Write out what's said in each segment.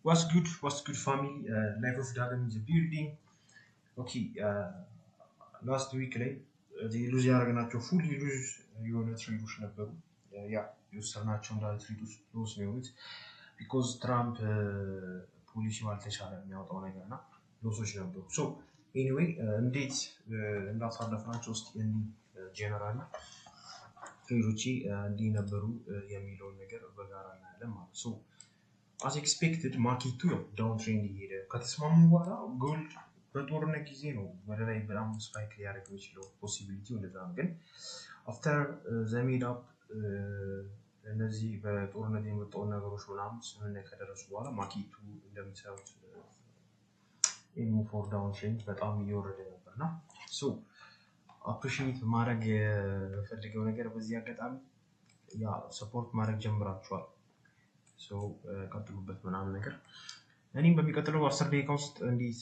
What's good, family? Life of Dragon is a building. Okay, last week, right? The lose ያደረግናቸው fully lose የሆነ ትሬዶች ነበሩ ያ የወሰድናቸው እንዳለ ትሬዶች ሎስ ነው የሆኑት because ትራምፕ ፖሊሲው አልተቻለም የሚያወጣው ነገርና ሎሶች ነበሩ so anyway እንዴት እንዳሳለፍናቸው ውስጥ ጀነራል ትሬዶች እንዲህ ነበሩ የሚለውን ነገር በጋራ እናያለን ማለት so as expected market down trend እየሄደ ከተስማሙ በኋላ ጎልድ በጦርነት ጊዜ ነው ወደ ላይ በጣም ስፓይክ ሊያደርግ የሚችለው ፖሲቢሊቲው እንደዛ ነው ግን after the made up እነዚህ በጦርነት የመጣው ነገሮች ምናምን ስምምነት ከደረሱ በኋላ ማርኬቱ እንደምታዩት for down trend በጣም እየወረደ ነበርና so appreciate ማድረግ የፈልገው ነገር በዚህ አጋጣሚ ያ ሰፖርት ማድረግ ጀምራችኋል so ቀጥሉበት ምናምን ነገር እኔም በሚቀጥለው 10 ደቂቃ ውስጥ እንዴት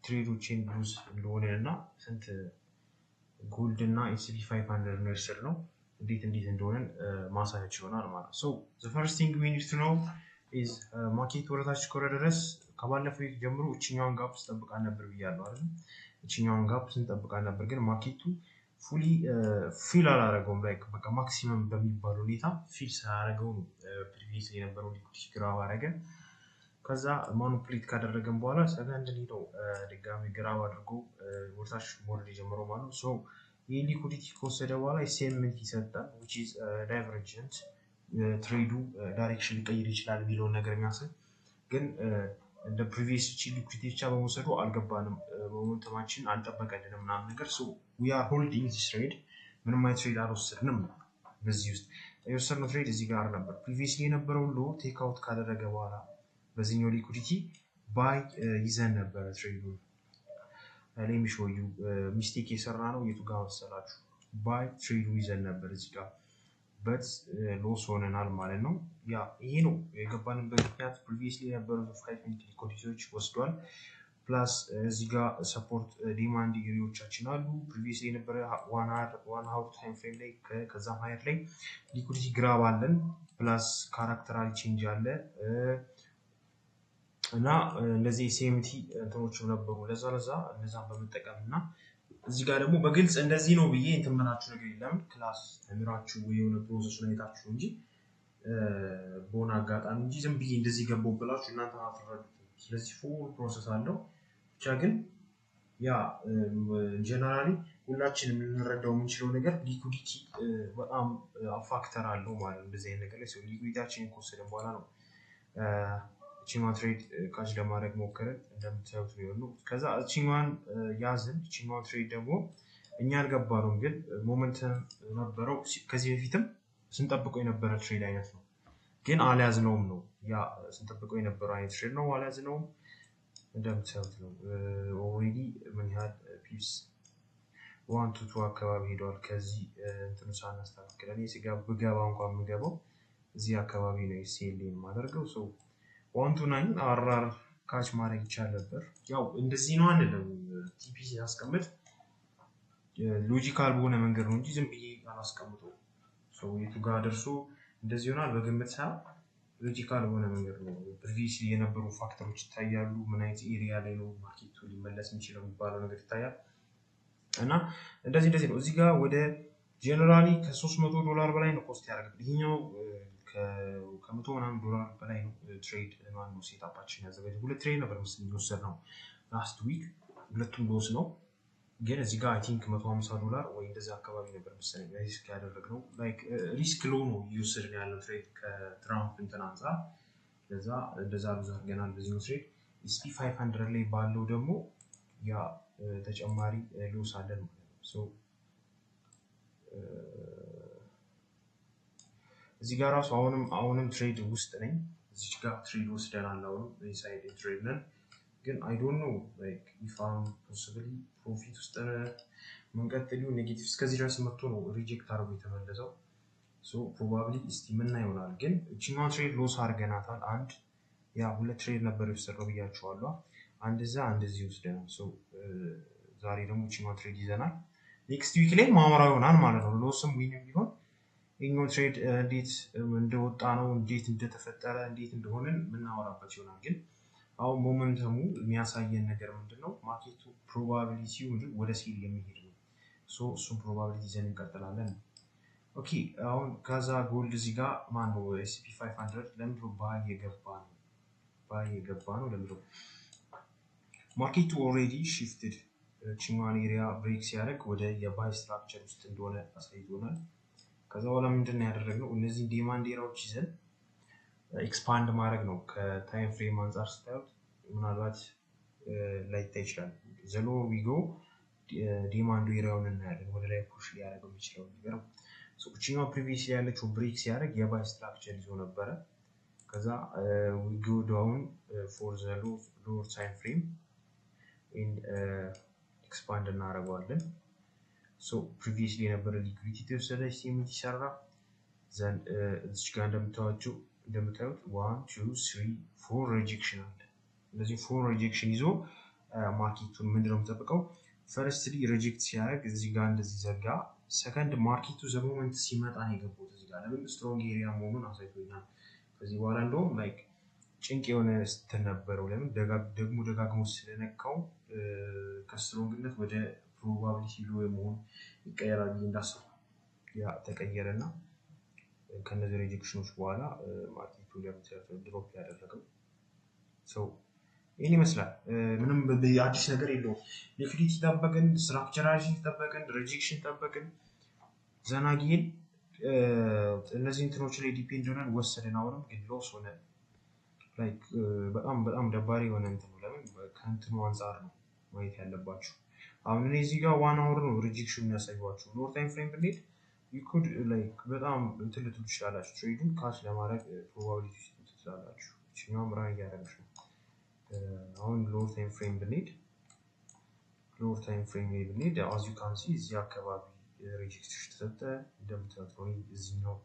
ትሬዶችን ዩዝ እንደሆነና ስንት ጎልድ እና S&P 500 ነው የወሰድነው እንዴት እንደሆነ ማሳያችሁ ይሆናል ማለት so the first thing we need to know is market ወረታች ከወረደ ድረስ ከባለፈው ጀምሮ እቺኛውን ጋፕ ስጠብቃ ነበር ብያለሁ አይደል እቺኛውን ጋፕ ስንጠብቃ ነበር ግን ማርኬቱ ፉሊ ፊል አላረገውም ላይክ በቃ ማክሲመም በሚባል ሁኔታ ፊል ሳያረገው ፕሪቪየስ የነበረው ሊኩዊዲቲ ግራብ አረገ ከዛ ማኒፑሌት ካደረገን በኋላ ሰከንድ ሊዶ ድጋሚ ግራብ አድርጎ ወርታሽ ሞርድ ጀምሮ ማለት so ይሄ ሊኩዊዲቲ ከወሰደ በኋላ ሴምንት ይሰጣል which is divergent ትሬዱ ዳይሬክሽን ሊቀይር ይችላል ቢለው ነገር የሚያሳይ ግን እንደ ፕሪቪየስ ሊኩዊዲቲ ብቻ በመውሰዱ አልገባንም ሞመንተማችን አልጠበቀልንም ምናምን ነገር so we are holding this trade ምንም አይነት ትሬድ አልወሰድንም በዚህ ውስጥ የወሰድነው ትሬድ እዚህ ጋር ነበር ፕሪቪየስሊ የነበረው ሎ ቴክ አውት ካደረገ በኋላ በዚህኛው ሊኩዊዲቲ ባይ ይዘን ነበር ትሬዱ let me show you mistake የሰራ ነው የቱ ጋር ወሰላችሁ ባይ ትሬዱ ይዘን ነበር እዚህ ጋር but ሎስ ሆነናል ማለት ነው ያ ይሄ ነው የገባንበት ምክንያት previously የነበረው 5 ሚኒት ሊኩዊዲቲዎች ወስዷል ፕላስ እዚህ ጋር ሰፖርት ዲማንድ ኤሪያዎቻችን አሉ previously የነበረ 1 hour time frame ላይ ከዛ ሃየር ላይ ሊኩዊዲቲ ግራብ አለን ፕላስ ካራክተራል ቼንጅ አለ እና እንደዚህ CMT እንትኖች ነበሩ ለዛ እነዛን በመጠቀምና እዚህ ጋር ደግሞ በግልጽ እንደዚህ ነው ብዬ እንተመናችሁ ነገር የለም ክላስ ተምራችሁ የሆነ ፕሮሰስ ነው የታችሁ እንጂ ቦና አጋጣሚ እንጂ ዝም ብዬ እንደዚህ ገባው ብላችሁ እናንተ አትረዱት ስለዚህ ፉል ፕሮሰስ አለው ብቻ ግን ያ ጀነራሊ ሁላችንም ልንረዳው የምንችለው ነገር ሊኩዊዲቲ በጣም ፋክተር አለው ማለት እንደዚህ አይነት ነገር ላይ ሰው ሊኩዊዲቲያችን ከወሰደ በኋላ ነው ቺማን ትሬድ ካሽ ለማድረግ ሞከረን እንደምታዩት ነው ከዛ ቺማን ያዝን ቺማን ትሬድ ደግሞ እኛ አልገባንም ግን ሞመንተም ነበረው ከዚህ በፊትም ስንጠብቀው የነበረ ትሬድ አይነት ነው ግን አልያዝነውም ነው ያ ስንጠብቀው የነበረ አይነት ትሬድ ነው አልያዝነውም እንደምታዩት ነው ኦሬዲ ምን ያህል ፒስ 1 to 2 አካባቢ ሄዷል ከዚህ እንትኑ ሳናስተካክል እኔ ሲገባ እንኳን የምገባው እዚህ አካባቢ ነው ሲኤልኤን ማደርገው ሶ 1 to 9 አርአር ካች ማድረግ ይቻላል ነበር ያው እንደዚህ ነው አንልም ቲፒሲ ያስቀምጥ ሎጂካል በሆነ መንገድ ነው እንጂ ዝም ብዬ አላስቀምጠው ሶ የቱ ጋር ደርሶ እንደዚህ ይሆናል በግምት ሳይሆን ሎጂካል በሆነ መንገድ ነው ፕሪቪየስሊ የነበሩ ፋክተሮች ይታያሉ ምን አይነት ኤሪያ ላይ ነው ማርኬቱ ሊመለስ የሚችለው የሚባለው ነገር ይታያል እና እንደዚህ ነው እዚህ ጋር ወደ ጀነራሊ ከ$300 በላይ ነው ኮስት ያደርጋል ይሄኛው ከ100 ምናምን ዶላር በላይ ነው ትሬድ ማነው ሴትአፓችን ያዘጋጀው ሁለት ትሬድ ነበር መስሎኝ ወሰድነው ላስት ዊክ ሁለቱም ሎስ ነው ግን እዚህ ጋር አይ ቲንክ $150 ወይ እንደዛ አካባቢ ነበር መስሎኝ ሪስክ ያደረግነው ላይክ ሪስክ ሎ ነው እየወሰድን ያለው ትሬድ ከትራምፕ እንትን አንፃር ለዛ እንደዛ ብዙ አድርገናል በዚህ ትሬድ S&P 500 ላይ ባለው ደግሞ ያ ተጨማሪ ሎስ አለን ሶ እዚህ ጋር ራሱ አሁንም ትሬድ ውስጥ ነኝ እዚህ ጋር ትሬድ ወስደናል አሁንም ኢንሳይድ ትሬድ ነን ግን I don't know like if I'm possibly profit ውስጥ መንቀጥሉ ኔጌቲቭ እስከዚህ ድረስ መጥቶ ነው ሪጀክት አድርጎ የተመለሰው so probably እስቲ ምን ይሆናል ግን እቺኛው ትሬድ ሎስ አድርገናታል አንድ ያ ሁለት ትሬድ ነበር የወሰደው ብያችኋለሁ አንድ እዚህ ወስደናል so ዛሬ ደግሞ እቺኛው ትሬድ ይዘናል ኔክስት ዊክ ላይ ማወራው ይሆናል ማለት ነው ሎስም ዊንም ቢሆን ይሄኛው ትሬድ እንዴት እንደወጣ ነው እንዴት እንደተፈጠረ እንዴት እንደሆነ ምናወራበት ይሆናል ግን አሁን ሞመንተሙ የሚያሳየን ነገር ምንድነው ማርኬቱ ፕሮባቢሊቲው ወደ ሴል የሚሄድ ነው ሶ እሱን ፕሮባቢሊቲ ይዘን እንቀጥላለን ኦኬ አሁን ከዛ ጎልድ እዚህ ጋር ማን ነው S&P 500 ለምንድነው ባይ የገባ ነው ለምንድነው ማርኬቱ ኦሬዲ ሽፍትድ ቺማን ኤሪያ ብሬክ ሲያደርግ ወደ የባይ ስትራክቸር ውስጥ እንደሆነ አሳይቶናል ከዛ በኋላ ምንድነው ያደረግነው እነዚህ ዲማንድ ኤሪያዎች ይዘን ኤክስፓንድ ማድረግ ነው ከታይም ፍሬም አንፃር ስታዩት ምናልባት ላይታይ ይችላል ዘሎ ዊጎ ዲማንዱ ኤሪያውን እናያለን ወደ ላይ ፑሽ ሊያደርገው የሚችለው ነገር ሶ እቺኛው ፕሪቪየስ ያለችው ብሬክ ሲያደርግ የባይ ስትራክቸር ይዞ ነበረ ከዛ ዊጎ ዳውን ፎር ዘ ሎወር ታይም ፍሬም in expand እናደርገዋለን ሶ ፕሪቪየስሊ የነበረ ሊኩዊዲቲ ተወሰደ ሲኤምቲ ሰራ ዘን እዚህ ጋር እንደምታዩት 1 2 3 4 ሪጀክሽን አለ ስለዚህ 4 ሪጀክሽን ይዞ ማርኬቱን ምንድነው ተጠብቀው ፈርስትሊ ሪጀክት ሲያደርግ እዚህ ጋር እንደዚህ ዘጋ ሰከንድ ማርኬቱ ዘ ሞመንት ሲመጣ ነው የገባው እዚህ ጋር ለምን ስትሮንግ ኤሪያ መሆኑን አሳይቶኛል ከዚህ በኋላ እንደውም ላይክ ጭንቅ የሆነ ስትነበረው ለምን ደግሞ ደጋግሞ ስለነካው ከስትሮንግነት ወደ ፕሮባቢሊቲ ሎ የመሆን ይቀየራል እንዳሰው ያ ተቀየረና ከነዚህ ሪጀክሽኖች በኋላ ማርኬቱ ለምሳሌ ድሮፕ ያደረገው ሶ ይሄን ይመስላል ምንም አዲስ ነገር የለውም ሊኩዊዲቲ ተጠበቅን ስትራክቸራሊቲ ተጠበቅን ሪጀክሽን ተጠበቅን ዘናጊን እነዚህ እንትኖች ላይ ዲፔንድ ሆነን ወሰደን አሁንም ግን ሎስ ሆነ ላይክ በጣም ደባሪ የሆነ እንትን ነው ለምን ከእንትኑ አንፃር ነው ማየት ያለባችሁ አሁን እኔ እዚህ ጋር 1 አወር ነው ሪጀክሽን ያሳያችሁ ሎወር ታይም ፍሬም ብንሄድ you could like በጣም እንትን ልትሉ ትችላላችሁ ትሬዱን ካሽ ለማድረግ ፕሮባቢሊቲ ውስጥ ትችላላችሁ እቺኛው ራን ያደረግሽ ነው አሁን ሎወር ታይም ፍሬም ብንሄድ as you can see እዚህ አካባቢ ሪጀክሽን ተሰጠ እንደምታዩት ነው እዚህኛው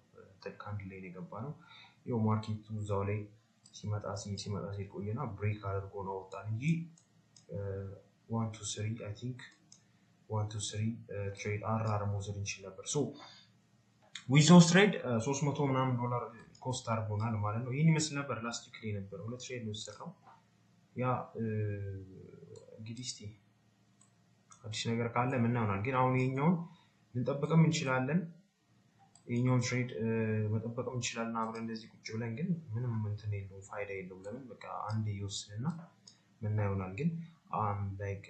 ተካንድ ላይ የገባ ነው ይሄው ማርኬቱ ዛው ላይ ሲመጣ ቆየና ብሬክ አድርጎ ነው ወጣን እንጂ 1 2 3 I think 1 2 3 ትሬድ አራር መውሰድ እንችል ነበር ሶ with those trade 300 ምናምን ዶላር ኮስት አድርጎናል ማለት ነው ይሄን ይመስል ነበር ላስት ዊክ ላይ ነበር ሁለት ትሬድ ነው ሰራው ያ እንግዲህ እስቲ አዲስ ነገር ካለ ምን ይሆናል ግን አሁን ይሄኛውን ልንጠብቅም እንችላለን ይሄኛውን ትሬድ መጠበቅም እንችላለን አብረን እንደዚህ ቁጭ ብለን ግን ምንም እንትን የለውም ፋይዳ የለውም ለምን በቃ አንዴ ይወስንና ምን ይሆናል ግን like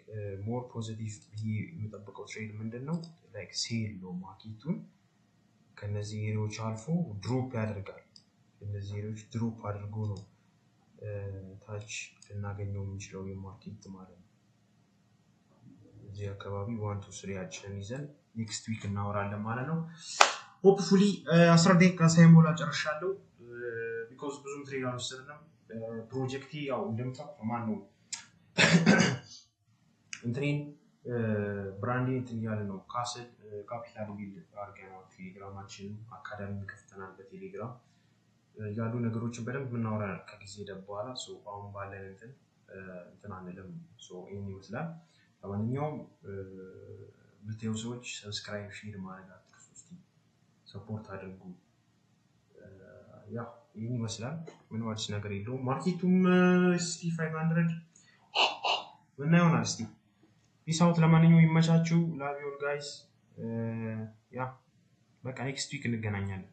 more positive የሚጠብቀው ትሬድ ምንድነው like ሴል ነው ማርኬቱን ከነዚህ ኤሪያዎች አልፎ ድሮፕ ያደርጋል እነዚህ ኤሪያዎች ድሮፕ አድርጎ ነው ታች ልናገኘው የምንችለው የማርኬት ማለት ነው እዚህ አካባቢ 1 2 3 አጭን ይዘን ኔክስት ዊክ እናወራለን ማለት ነው ሆፕፉሊ 10 ደቂቃ ሳይሞላ ጨርሻለሁ because ብዙም ትሬድ አልወሰድንም ፕሮጀክቲ ያው እንደምታውቁት ማን ነው እንትሪን ብራንዲንግ ያለ ነው ካስል ካፒታል ቢልድ አርገናል ቴሌግራማችን አካዳሚ ከፍተናል በቴሌግራም ያሉ ነገሮችን በደንብ ምናወራለን ከጊዜ በኋላ ሶ አሁን ባለን እንትን አንልም ሶ ይሄን ይመስላል ለማንኛውም ብትዩ ሰዎች ሰብስክራይብ ሼር ማድረግ አትርሱ እስቲ ሰፖርት አድርጉ ያ ይሄን ይመስላል ምን ዋልስ ነገር የለውም ማርኬቱም S&P 500 ምን ይሆናል እስቲ ፒስ አውት ለማንኛውም ይመቻችሁ ላቭ ዩ ጋይስ ያ በቃ ኔክስት ዊክ እንገናኛለን